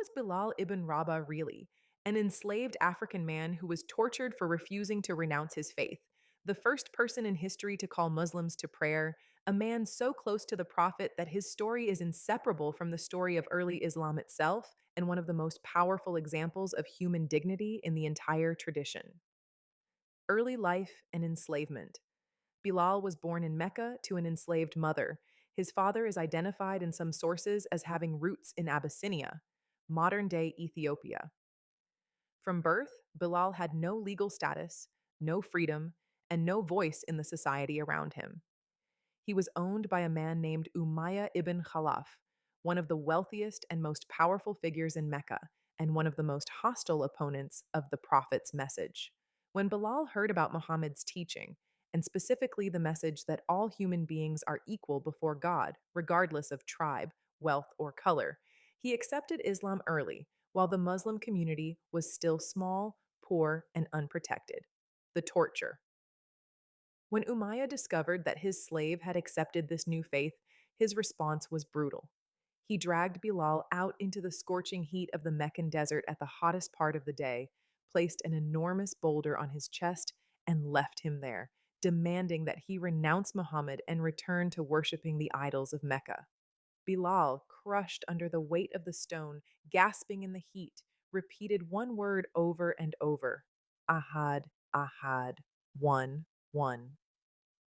was Bilal ibn Rabah really? An enslaved African man who was tortured for refusing to renounce his faith, the first person in history to call Muslims to prayer, a man so close to the Prophet that his story is inseparable from the story of early Islam itself and one of the most powerful examples of human dignity in the entire tradition. Early life and enslavement. Bilal was born in Mecca to an enslaved mother. His father is identified in some sources as having roots in Abyssinia, modern day Ethiopia. From birth, Bilal had no legal status, no freedom, and no voice in the society around him. He was owned by a man named Umayyah ibn Khalaf, one of the wealthiest and most powerful figures in Mecca, and one of the most hostile opponents of the Prophet's message. When Bilal heard about Muhammad's teaching, and specifically the message that all human beings are equal before God, regardless of tribe, wealth, or color, he accepted Islam early, while the Muslim community was still small, poor, and unprotected. The torture. When Umayyah discovered that his slave had accepted this new faith, his response was brutal. He dragged Bilal out into the scorching heat of the Meccan desert at the hottest part of the day, placed an enormous boulder on his chest, and left him there, demanding that he renounce Muhammad and return to worshiping the idols of Mecca. Bilal, crushed under the weight of the stone, gasping in the heat, repeated one word over and over: Ahad, Ahad, one, one.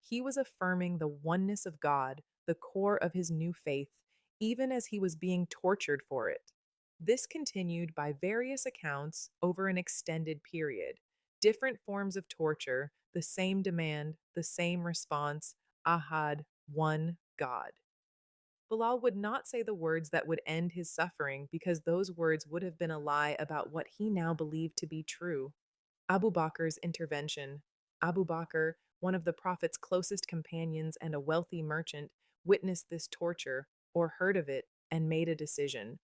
He was affirming the oneness of God, the core of his new faith, even as he was being tortured for it. This continued by various accounts over an extended period. Different forms of torture, the same demand, the same response: Ahad, one God. Bilal would not say the words that would end his suffering because those words would have been a lie about what he now believed to be true. Abu Bakr's intervention. Abu Bakr, one of the Prophet's closest companions and a wealthy merchant, witnessed this torture, or heard of it, and made a decision.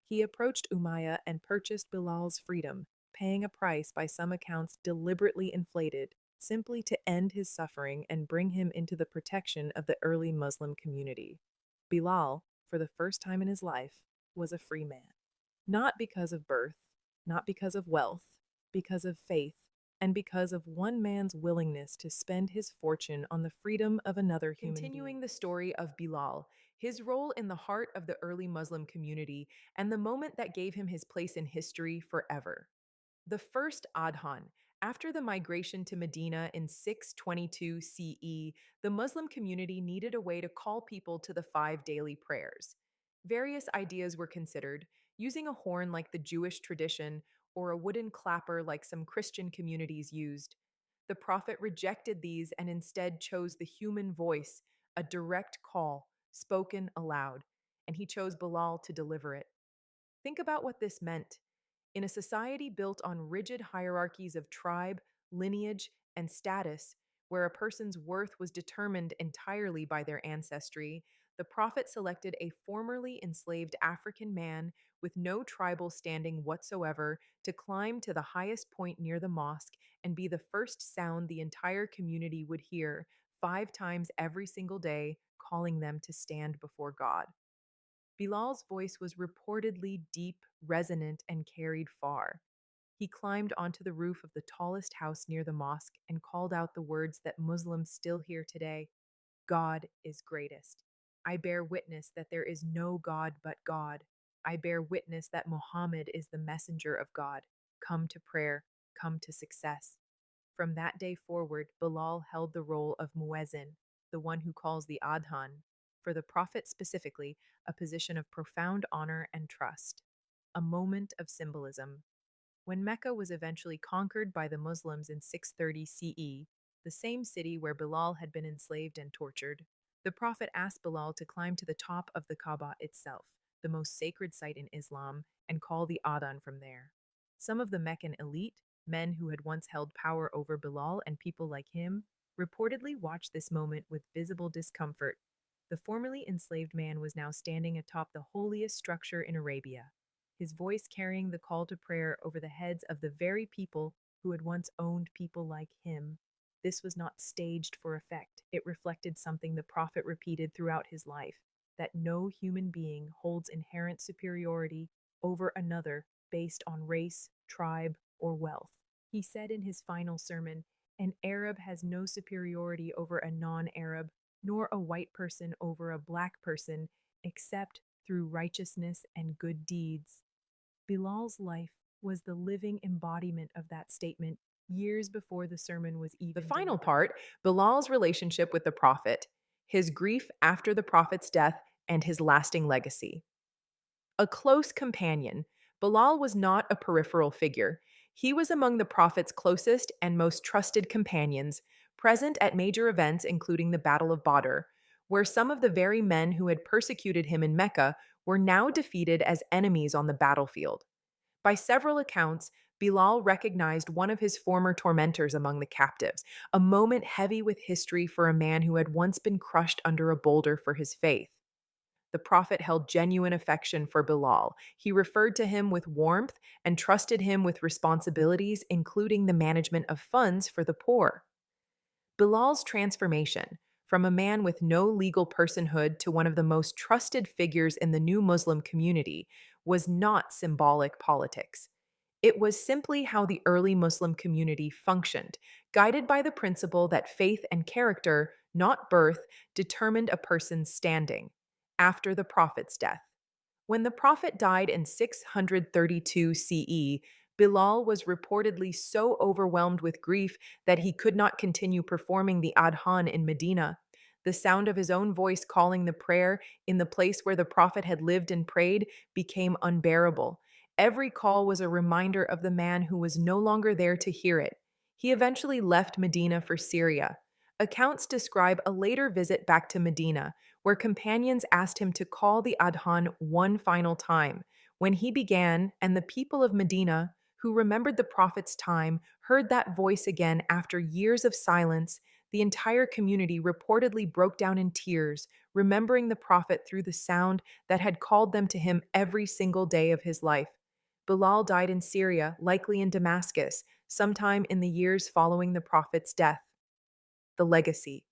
He approached Umayyah and purchased Bilal's freedom, paying a price by some accounts deliberately inflated, simply to end his suffering and bring him into the protection of the early Muslim community. Bilal, for the first time in his life, was a free man. Not because of birth, not because of wealth, because of faith, and because of one man's willingness to spend his fortune on the freedom of another human being. Continuing the story of Bilal, his role in the heart of the early Muslim community, and the moment that gave him his place in history forever. The first adhan. After the migration to Medina in 622 CE, the Muslim community needed a way to call people to the five daily prayers. Various ideas were considered, using a horn like the Jewish tradition or a wooden clapper like some Christian communities used. The Prophet rejected these and instead chose the human voice, a direct call, spoken aloud, and he chose Bilal to deliver it. Think about what this meant. In a society built on rigid hierarchies of tribe, lineage, and status, where a person's worth was determined entirely by their ancestry, the Prophet selected a formerly enslaved African man with no tribal standing whatsoever to climb to the highest point near the mosque and be the first sound the entire community would hear 5 times every single day, calling them to stand before God. Bilal's voice was reportedly deep, resonant, and carried far. He climbed onto the roof of the tallest house near the mosque and called out the words that Muslims still hear today: God is greatest. I bear witness that there is no God but God. I bear witness that Muhammad is the messenger of God. Come to prayer, come to success. From that day forward, Bilal held the role of muezzin, the one who calls the adhan, for the Prophet specifically, a position of profound honor and trust, a moment of symbolism. When Mecca was eventually conquered by the Muslims in 630 CE, the same city where Bilal had been enslaved and tortured, the Prophet asked Bilal to climb to the top of the Kaaba itself, the most sacred site in Islam, and call the adhan from there. Some of the Meccan elite, men who had once held power over Bilal and people like him, reportedly watched this moment with visible discomfort. The formerly enslaved man was now standing atop the holiest structure in Arabia, his voice carrying the call to prayer over the heads of the very people who had once owned people like him. This was not staged for effect. It reflected something the Prophet repeated throughout his life: that no human being holds inherent superiority over another based on race, tribe, or wealth. He said in his final sermon, "An Arab has no superiority over a non Arab, nor a white person over a black person, except through righteousness and good deeds." Bilal's life was the living embodiment of that statement years before the sermon was even The final delivered. Part, Bilal's relationship with the Prophet, his grief after the Prophet's death, and his lasting legacy. A close companion, Bilal was not a peripheral figure. He was among the Prophet's closest and most trusted companions, present at major events including the Battle of Badr, where some of the very men who had persecuted him in Mecca were now defeated as enemies on the battlefield. By several accounts, Bilal recognized one of his former tormentors among the captives, a moment heavy with history for a man who had once been crushed under a boulder for his faith. The Prophet held genuine affection for Bilal. He referred to him with warmth and trusted him with responsibilities, including the management of funds for the poor. Bilal's transformation, from a man with no legal personhood to one of the most trusted figures in the new Muslim community, was not symbolic politics. It was simply how the early Muslim community functioned, guided by the principle that faith and character, not birth, determined a person's standing. After the Prophet's death, when the Prophet died in 632 CE, Bilal was reportedly so overwhelmed with grief that he could not continue performing the adhan in Medina. The sound of his own voice calling the prayer in the place where the Prophet had lived and prayed became unbearable. Every call was a reminder of the man who was no longer there to hear it. He eventually left Medina for Syria. Accounts describe a later visit back to Medina, where companions asked him to call the adhan one final time. When he began, and the people of Medina, who remembered the Prophet's time, heard that voice again after years of silence, the entire community reportedly broke down in tears, remembering the Prophet through the sound that had called them to him every single day of his life. Bilal died in Syria, likely in Damascus, sometime in the years following the Prophet's death. The legacy.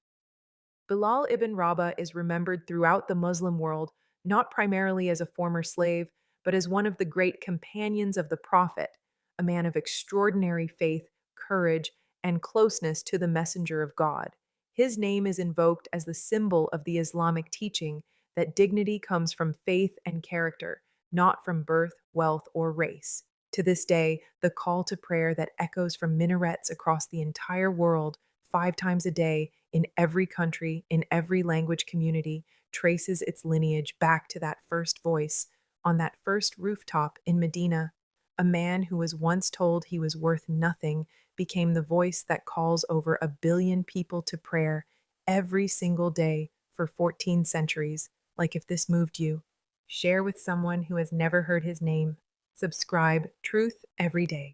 Bilal ibn Rabah is remembered throughout the Muslim world not primarily as a former slave, but as one of the great companions of the Prophet, a man of extraordinary faith, courage, and closeness to the Messenger of God. His name is invoked as the symbol of the Islamic teaching that dignity comes from faith and character, not from birth, wealth, or race. To this day, the call to prayer that echoes from minarets across the entire world 5 times a day in every country, in every language community, traces its lineage back to that first voice on that first rooftop in Medina. A man who was once told he was worth nothing became the voice that calls over 1 billion people to prayer every single day for 14 centuries. Like if this moved you, share with someone who has never heard his name. Subscribe Truth Every Day.